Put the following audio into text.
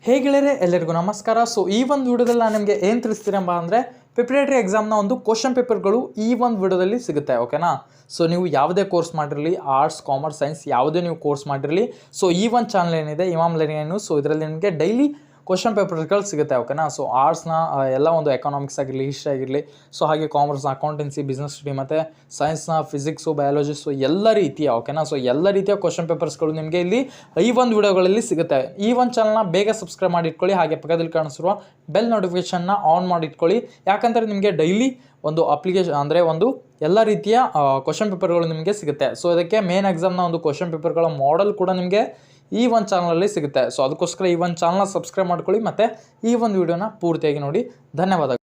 ಹೇಗೆಳರೆ ಎಲ್ಲರಿಗೂ ನಮಸ್ಕಾರ. ಸೊ ಈ ಒಂದು ವಿಡಿಯೋದಲ್ಲಿ ನಾನು ನಿಮಗೆ ಏನು ತಿಳಿಸ್ತೀರಪ್ಪ ಅಂದರೆ ಪ್ರಿಪರೇಟರಿ ಎಕ್ಸಾಮ್ನ ಒಂದು ಕ್ವಶನ್ ಪೇಪರ್ಗಳು ಈ ಒಂದು ವಿಡಿಯೋದಲ್ಲಿ ಸಿಗುತ್ತೆ. ಓಕೆನಾ. ಸೊ ನೀವು ಯಾವುದೇ ಕೋರ್ಸ್ ಮಾಡಿರಲಿ, ಆರ್ಟ್ಸ್, ಕಾಮರ್ಸ್, ಸೈನ್ಸ್ ಯಾವುದೇ ನೀವು ಕೋರ್ಸ್ ಮಾಡಿರಲಿ, ಸೊ ಈ ಒಂದು ಚಾನಲ್ ಏನಿದೆ ಇಮಾಮ್ ಲರ್ನಿಂಗ್ ನ್ಯೂಸ್, ಸೊ ಇದರಲ್ಲಿ ನಿಮಗೆ ಡೈಲಿ ಕ್ವಶನ್ ಪೇಪರ್ಗಳು ಸಿಗುತ್ತೆ. ಓಕೆನಾ. ಸೊ ಆರ್ಟ್ಸ್ನ ಎಲ್ಲ ಒಂದು ಎಕನಾಮಿಕ್ಸ್ ಆಗಿರಲಿ, ಹಿಸ್ಟ್ರಿ ಆಗಿರಲಿ, ಸೊ ಹಾಗೆ ಕಾಮರ್ಸ್ನ ಅಕೌಂಟೆನ್ಸಿ, ಬಿಸ್ನೆಸ್ ಸ್ಟಡಿ, ಮತ್ತು ಸೈನ್ಸ್ನ ಫಿಸಿಕ್ಸು, ಬಯಾಲಜಿ, ಸೊ ಎಲ್ಲ ರೀತಿಯ ಓಕೆನಾ. ಸೊ ಎಲ್ಲ ರೀತಿಯ ಕ್ವಶನ್ ಪೇಪರ್ಸ್ಗಳು ನಿಮಗೆ ಇಲ್ಲಿ ಈ ಒಂದು ವಿಡಿಯೋಗಳಲ್ಲಿ ಸಿಗುತ್ತೆ. ಈ ಒಂದು ಚಾನಲ್ನ ಬೇಗ ಸಬ್ಸ್ಕ್ರೈಬ್ ಮಾಡಿ ಇಟ್ಕೊಳ್ಳಿ, ಹಾಗೆ ಪಕ್ಕದಲ್ಲಿ ಕಾಣಿಸಿರುವ ಬೆಲ್ ನೋಟಿಫಿಕೇಷನ್ನ ಆನ್ ಮಾಡಿ ಇಟ್ಕೊಳ್ಳಿ. ಯಾಕಂದರೆ ನಿಮಗೆ ಡೈಲಿ ಒಂದು ಅಪ್ಲಿಕೇಶನ್ ಅಂದರೆ ಒಂದು ಎಲ್ಲ ರೀತಿಯ ಕ್ವಶನ್ ಪೇಪರ್ಗಳು ನಿಮಗೆ ಸಿಗುತ್ತೆ. ಸೊ ಇದಕ್ಕೆ ಮೇನ್ ಎಕ್ಸಾಮ್ನ ಒಂದು ಕ್ವಶನ್ ಪೇಪರ್ಗಳ ಮಾಡೆಲ್ ಕೂಡ ನಿಮಗೆ ಈ ಒಂದು ಚಾನಲಲ್ಲಿ ಸಿಗುತ್ತೆ. ಸೊ ಅದಕ್ಕೋಸ್ಕರ ಈ ಒಂದು ಚಾನಲ್ನ ಸಬ್ಸ್ಕ್ರೈಬ್ ಮಾಡ್ಕೊಳ್ಳಿ ಮತ್ತು ಈ ಒಂದು ವಿಡಿಯೋನ ಪೂರ್ತಿಯಾಗಿ ನೋಡಿ. ಧನ್ಯವಾದಗಳು.